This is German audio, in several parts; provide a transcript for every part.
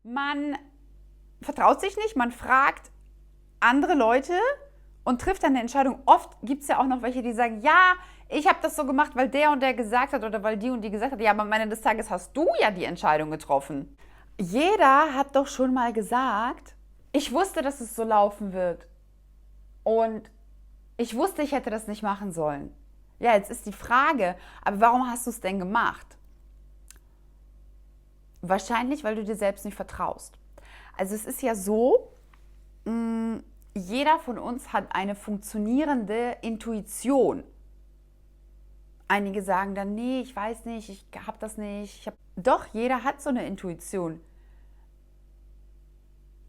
Man vertraut sich nicht, man fragt andere Leute und trifft dann eine Entscheidung. Oft gibt es ja auch noch welche, die sagen, ja, ich habe das so gemacht, weil der und der gesagt hat oder weil die und die gesagt hat. Ja, aber am Ende des Tages hast du ja die Entscheidung getroffen. Jeder hat doch schon mal gesagt, ich wusste, dass es so laufen wird. Und ich wusste, ich hätte das nicht machen sollen. Ja, jetzt ist die Frage, aber warum hast du es denn gemacht? Wahrscheinlich, weil du dir selbst nicht vertraust. Also es ist ja so, jeder von uns hat eine funktionierende Intuition. Einige sagen dann, nee, ich weiß nicht, ich habe das nicht. Doch, jeder hat so eine Intuition.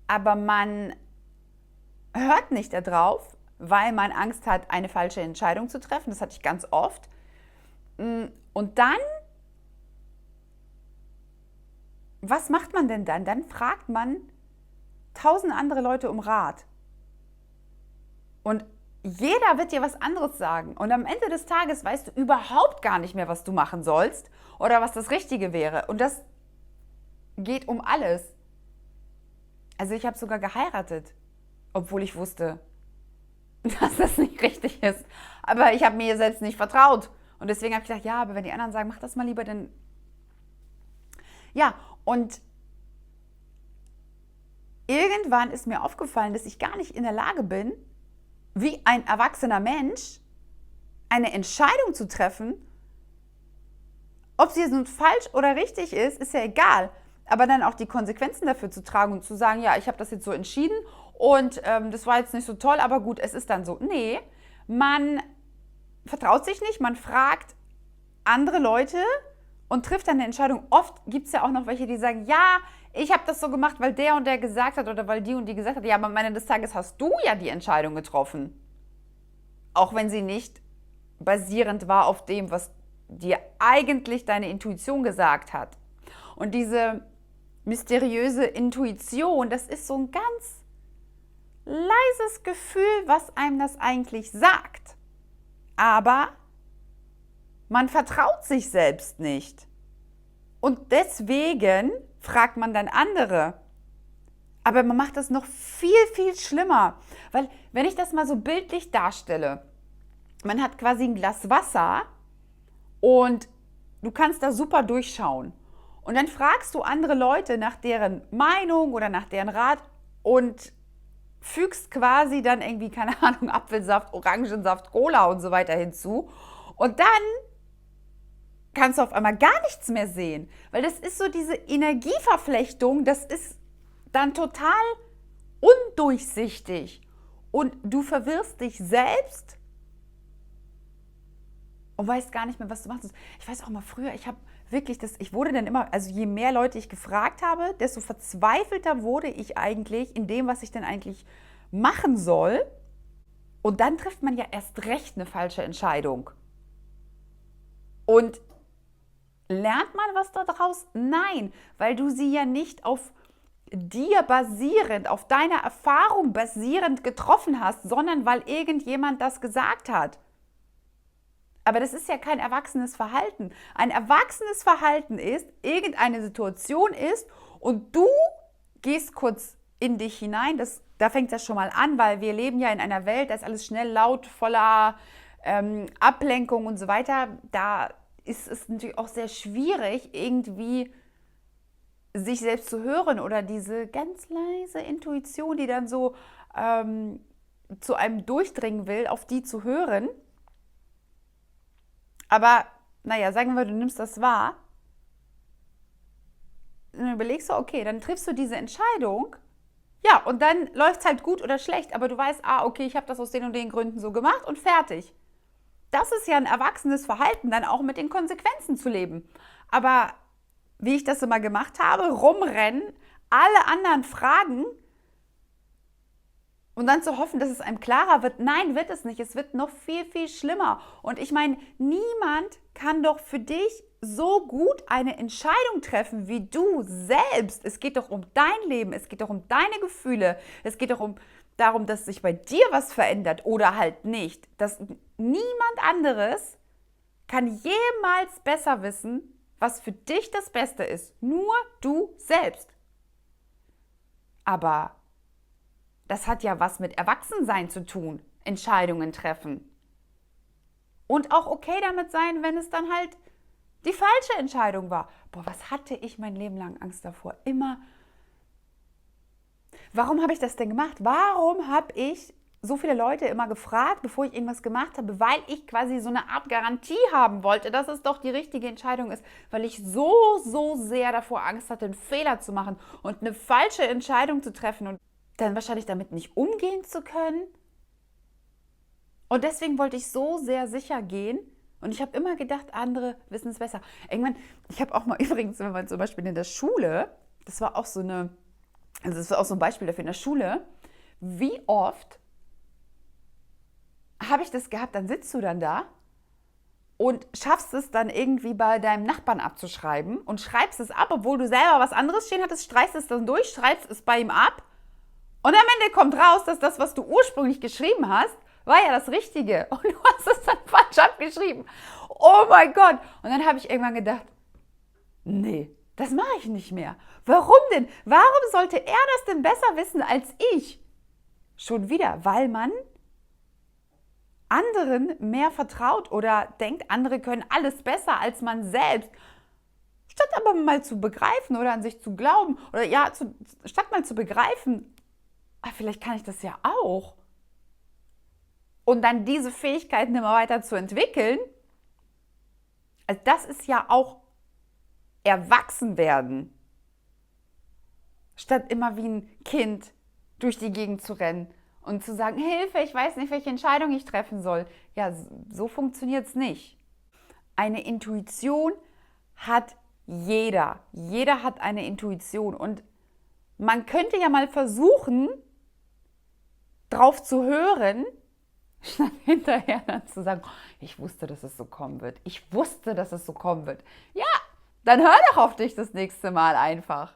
Aber man hört nicht darauf, weil man Angst hat, eine falsche Entscheidung zu treffen. Das hatte ich ganz oft. Und dann, was macht man denn dann? Dann fragt man 1000 andere Leute um Rat. Und jeder wird dir was anderes sagen. Und am Ende des Tages weißt du überhaupt gar nicht mehr, was du machen sollst oder was das Richtige wäre. Und das geht um alles. Also ich habe sogar geheiratet, obwohl ich wusste, dass das nicht richtig ist. Aber ich habe mir selbst nicht vertraut. Und deswegen habe ich gedacht, ja, aber wenn die anderen sagen, mach das mal lieber, dann... Ja, und irgendwann ist mir aufgefallen, dass ich gar nicht in der Lage bin, wie ein erwachsener Mensch eine Entscheidung zu treffen. Ob sie jetzt nun falsch oder richtig ist ja egal. Aber dann auch die Konsequenzen dafür zu tragen und zu sagen, ja, ich habe das jetzt so entschieden und das war jetzt nicht so toll, aber gut, es ist dann so. Nee, man vertraut sich nicht, man fragt andere Leute und trifft dann eine Entscheidung. Oft gibt es ja auch noch welche, die sagen, ja, ich habe das so gemacht, weil der und der gesagt hat oder weil die und die gesagt hat. Ja, aber am Ende des Tages hast du ja die Entscheidung getroffen. Auch wenn sie nicht basierend war auf dem, was dir eigentlich deine Intuition gesagt hat. Und diese mysteriöse Intuition, das ist so ein ganz leises Gefühl, was einem das eigentlich sagt. Aber man vertraut sich selbst nicht. Und deswegen fragt man dann andere. Aber man macht das noch viel, viel schlimmer. Weil, wenn ich das mal so bildlich darstelle, man hat quasi ein Glas Wasser und du kannst da super durchschauen. Und dann fragst du andere Leute nach deren Meinung oder nach deren Rat und fügst quasi dann irgendwie, keine Ahnung, Apfelsaft, Orangensaft, Cola und so weiter hinzu. Und dann kannst du auf einmal gar nichts mehr sehen. Weil das ist so diese Energieverflechtung, das ist dann total undurchsichtig. Und du verwirrst dich selbst und weißt gar nicht mehr, was du machst. Ich weiß auch mal früher, ich wurde dann immer, also je mehr Leute ich gefragt habe, desto verzweifelter wurde ich eigentlich in dem, was ich denn eigentlich machen soll. Und dann trifft man ja erst recht eine falsche Entscheidung. Und lernt man was daraus? Nein, weil du sie ja nicht auf dir basierend, auf deiner Erfahrung basierend getroffen hast, sondern weil irgendjemand das gesagt hat. Aber das ist ja kein erwachsenes Verhalten. Ein erwachsenes Verhalten ist, irgendeine Situation ist und du gehst kurz in dich hinein. Da fängt das schon mal an, weil wir leben ja in einer Welt, da ist alles schnell, laut, voller Ablenkung und so weiter. Da ist es natürlich auch sehr schwierig, irgendwie sich selbst zu hören oder diese ganz leise Intuition, die dann so zu einem durchdringen will, auf die zu hören. Aber, naja, sagen wir, du nimmst das wahr, dann überlegst du, okay, dann triffst du diese Entscheidung, ja, und dann läuft es halt gut oder schlecht, aber du weißt, okay, ich habe das aus den und den Gründen so gemacht und fertig. Das ist ja ein erwachsenes Verhalten, dann auch mit den Konsequenzen zu leben. Aber wie ich das immer gemacht habe, rumrennen, alle anderen fragen und dann zu hoffen, dass es einem klarer wird. Nein, wird es nicht. Es wird noch viel, viel schlimmer. Und ich meine, niemand kann doch für dich so gut eine Entscheidung treffen wie du selbst. Es geht doch um dein Leben, es geht doch um deine Gefühle, es geht doch darum, dass sich bei dir was verändert oder halt nicht. Dass niemand anderes kann jemals besser wissen, was für dich das Beste ist. Nur du selbst. Aber das hat ja was mit Erwachsensein zu tun, Entscheidungen treffen. Und auch okay damit sein, wenn es dann halt die falsche Entscheidung war. Boah, was hatte ich mein Leben lang Angst davor? Immer. Warum habe ich das denn gemacht? Warum habe ich so viele Leute immer gefragt, bevor ich irgendwas gemacht habe? Weil ich quasi so eine Art Garantie haben wollte, dass es doch die richtige Entscheidung ist. Weil ich so sehr davor Angst hatte, einen Fehler zu machen und eine falsche Entscheidung zu treffen und dann wahrscheinlich damit nicht umgehen zu können. Und deswegen wollte ich so sehr sicher gehen. Und ich habe immer gedacht, andere wissen es besser. Irgendwann, ich habe auch mal übrigens, wenn man zum Beispiel in der Schule, das war auch so ein Beispiel dafür in der Schule, wie oft habe ich das gehabt, dann sitzt du dann da und schaffst es dann irgendwie bei deinem Nachbarn abzuschreiben und schreibst es ab, obwohl du selber was anderes stehen hattest, streichst es dann durch, schreibst es bei ihm ab und am Ende kommt raus, dass das, was du ursprünglich geschrieben hast, war ja das Richtige und du hast es dann falsch abgeschrieben. Oh mein Gott! Und dann habe ich irgendwann gedacht, nee, das mache ich nicht mehr. Warum denn? Warum sollte er das denn besser wissen als ich? Schon wieder, weil man anderen mehr vertraut oder denkt, andere können alles besser als man selbst. Statt aber mal zu begreifen oder an sich zu glauben oder ja, statt mal zu begreifen, vielleicht kann ich das ja auch. Und dann diese Fähigkeiten immer weiter zu entwickeln, also das ist ja auch Erwachsenwerden. Statt immer wie ein Kind durch die Gegend zu rennen und zu sagen, Hilfe, ich weiß nicht, welche Entscheidung ich treffen soll. Ja, so funktioniert es nicht. Eine Intuition hat jeder. Jeder hat eine Intuition. Und man könnte ja mal versuchen, drauf zu hören, statt hinterher dann zu sagen, ich wusste, dass es so kommen wird. Ich wusste, dass es so kommen wird. Ja, dann hör doch auf dich das nächste Mal einfach.